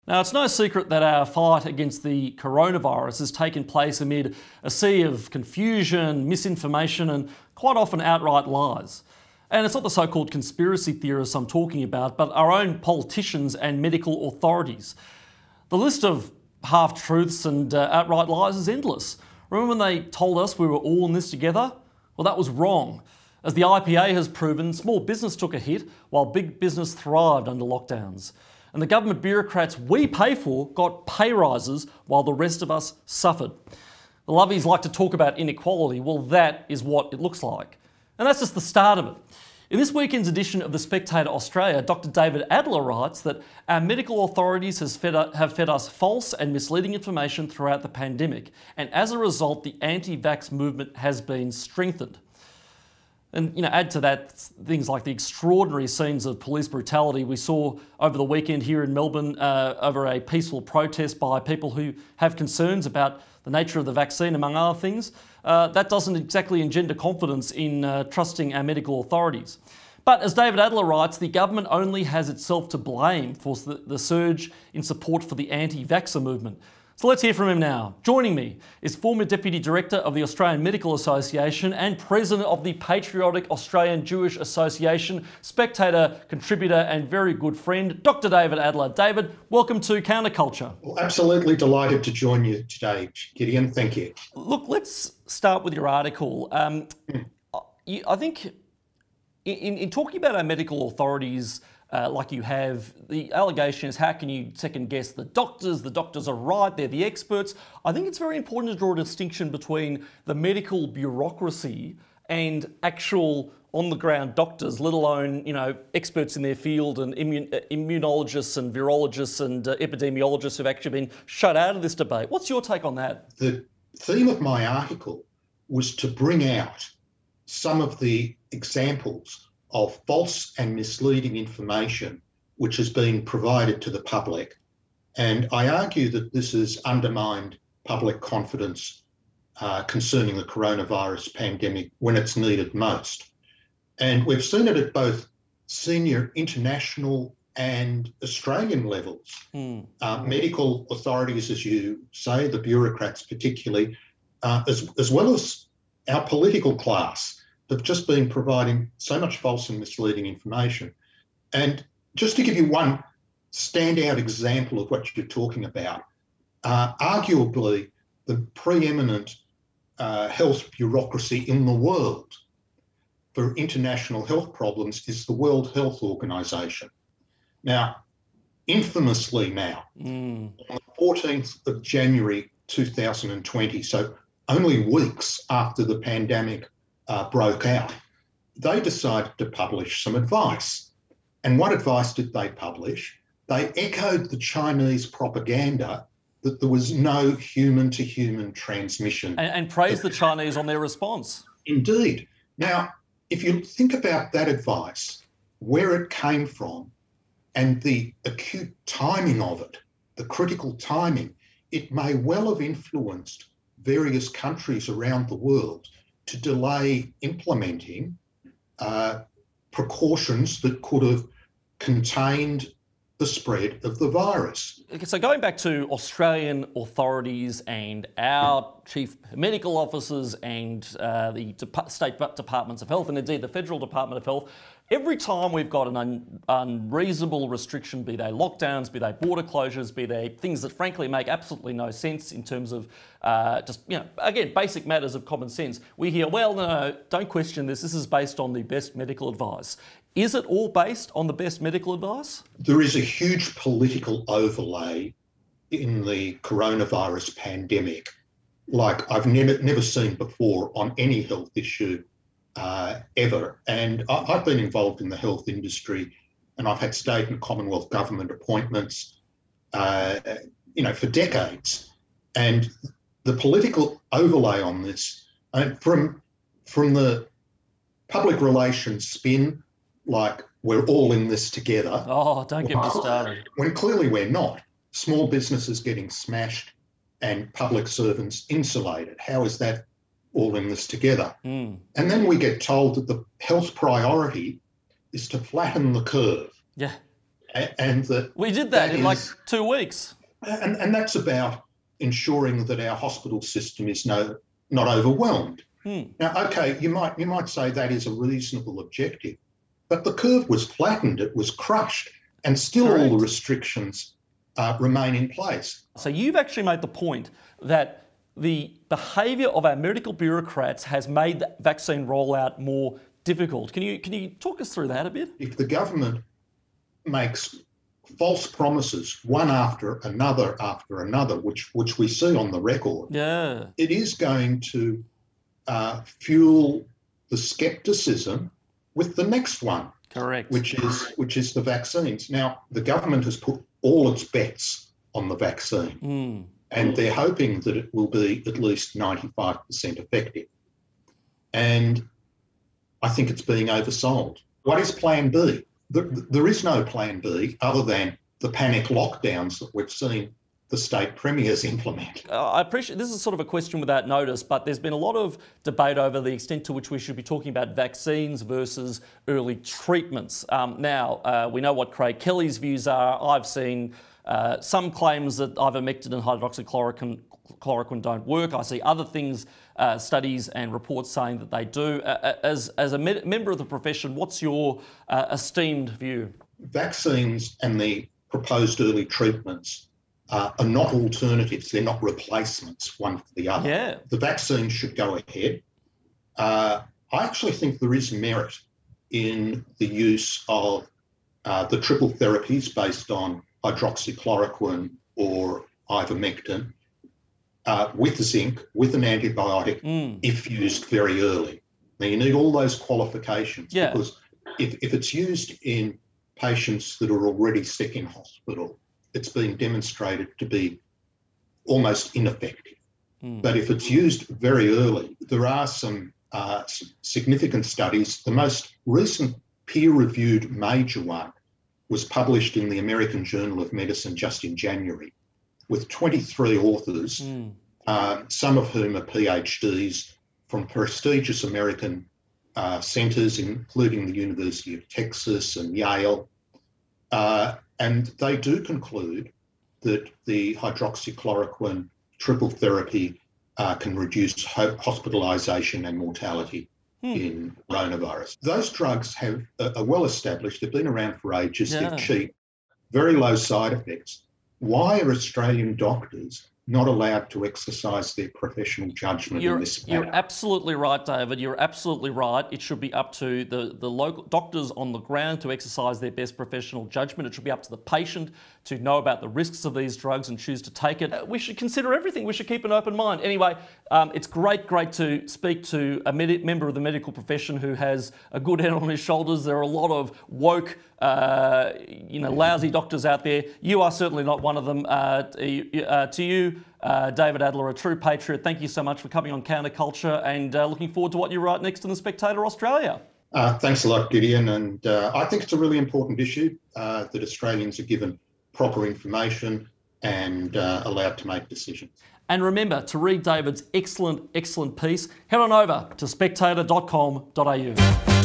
Now, it's no secret that our fight against the coronavirus has taken place amid a sea of confusion, misinformation, and quite often outright lies. And it's not the so-called conspiracy theorists I'm talking about, but our own politicians and medical authorities. The list of half-truths and outright lies is endless. Remember when they told us we were all in this together? Well, that was wrong. As the IPA has proven, small business took a hit while big business thrived under lockdowns. And the government bureaucrats we pay for got pay rises while the rest of us suffered. The lovies like to talk about inequality. Well, that is what it looks like. And that's just the start of it. In this weekend's edition of The Spectator Australia, Dr. David Adler writes that our medical authorities have fed us false and misleading information throughout the pandemic, and as a result, the anti-vax movement has been strengthened. And add to that things like the extraordinary scenes of police brutality we saw over the weekend here in Melbourne over a peaceful protest by people who have concerns about the nature of the vaccine, among other things. That doesn't exactly engender confidence in trusting our medical authorities. But as David Adler writes, the government only has itself to blame for the surge in support for the anti-vaxxer movement. So let's hear from him now. Joining me is former Deputy Director of the Australian Medical Association and President of the Patriotic Australian Jewish Association, spectator, contributor and very good friend, Dr. David Adler. David, welcome to CounterCulture. Well, absolutely delighted to join you today, Gideon. Thank you. Look, let's start with your article. I think in talking about our medical authorities, like you have, the allegation is how can you second guess the doctors? The doctors are right, they're the experts. I think it's very important to draw a distinction between the medical bureaucracy and actual on-the-ground doctors, let alone, experts in their field and immunologists and virologists and epidemiologists who've actually been shut out of this debate. What's your take on that? The theme of my article was to bring out some of the examples of false and misleading information which has been provided to the public. And I argue that this has undermined public confidence concerning the coronavirus pandemic when it's needed most. And we've seen it at both senior international and Australian levels. Medical authorities, as you say, the bureaucrats particularly, as well as our political class, have just been providing so much false and misleading information. And just to give you one standout example of what you're talking about, arguably the preeminent health bureaucracy in the world for international health problems is the World Health Organization. Now, infamously now, on the 14th of January 2020, so only weeks after the pandemic broke out, they decided to publish some advice. And what advice did they publish? They echoed the Chinese propaganda that there was no human-to-human transmission. And praised the Chinese on their response. Indeed. Now, if you think about that advice, where it came from, and the acute timing of it, the critical timing, it may well have influenced various countries around the world to delay implementing precautions that could have contained the spread of the virus. Okay, so going back to Australian authorities and our chief medical officers and the state departments of health, and indeed the federal Department of Health, every time we've got an unreasonable restriction, be they lockdowns, be they border closures, be they things that frankly make absolutely no sense in terms of again, basic matters of common sense, we hear, well, no, don't question this is based on the best medical advice. Is it all based on the best medical advice? There is a huge political overlay in the coronavirus pandemic, like I've never seen before on any health issue ever. And I've been involved in the health industry, and I've had state and Commonwealth government appointments, for decades. And the political overlay on this, from the public relations spin, like we're all in this together. Oh, don't get me started. When clearly we're not. Small businesses getting smashed and public servants insulated. How is that all in this together? And then we get told that the health priority is to flatten the curve. Yeah. And that we did that in like 2 weeks. And that's about ensuring that our hospital system is not overwhelmed. Now, okay, you might say that is a reasonable objective, but the curve was flattened, it was crushed, and still all the restrictions remain in place. So you've actually made the point that the behaviour of our medical bureaucrats has made the vaccine rollout more difficult. Can you talk us through that a bit? If the government makes false promises one after another, which we see on the record, it is going to fuel the scepticism with the next one. Correct. Which is the vaccines. Now, the government has put all its bets on the vaccine, and they're hoping that it will be at least 95% effective. And I think it's being oversold. What is Plan B? There is no Plan B other than the panic lockdowns that we've seen the state premiers implement. I appreciate this is sort of a question without notice, but there's been a lot of debate over the extent to which we should be talking about vaccines versus early treatments. Now, we know what Craig Kelly's views are. I've seen some claims that ivermectin and hydroxychloroquine don't work. I see other things, studies and reports saying that they do. As a member of the profession, what's your esteemed view? Vaccines and the proposed early treatments are not alternatives. They're not replacements one for the other. Yeah. The vaccine should go ahead. I actually think there is merit in the use of the triple therapies based on hydroxychloroquine or ivermectin with zinc, with an antibiotic, if used very early. Now, you need all those qualifications because if it's used in patients that are already sick in hospital, it's been demonstrated to be almost ineffective. But if it's used very early, there are some significant studies. The most recent peer-reviewed major one was published in the American Journal of Medicine just in January, with 23 authors, some of whom are PhDs from prestigious American centres, including the University of Texas and Yale. And they do conclude that the hydroxychloroquine triple therapy can reduce hospitalisation and mortality in coronavirus. Those drugs are well established. They've been around for ages. They're cheap, very low side effects. Why are Australian doctors not allowed to exercise their professional judgment in this matter? You're absolutely right, David. You're absolutely right. It should be up to the local doctors on the ground to exercise their best professional judgment. It should be up to the patient to know about the risks of these drugs and choose to take it. We should consider everything. We should keep an open mind. Anyway, it's great to speak to a member of the medical profession who has a good head on his shoulders. There are a lot of woke, lousy doctors out there. You are certainly not one of them. To you, David Adler, a true patriot, thank you so much for coming on CounterCulture, and looking forward to what you write next in The Spectator Australia. Thanks a lot, Gideon, and I think it's a really important issue that Australians are given proper information and allowed to make decisions. And remember to read David's excellent piece. Head on over to spectator.com.au.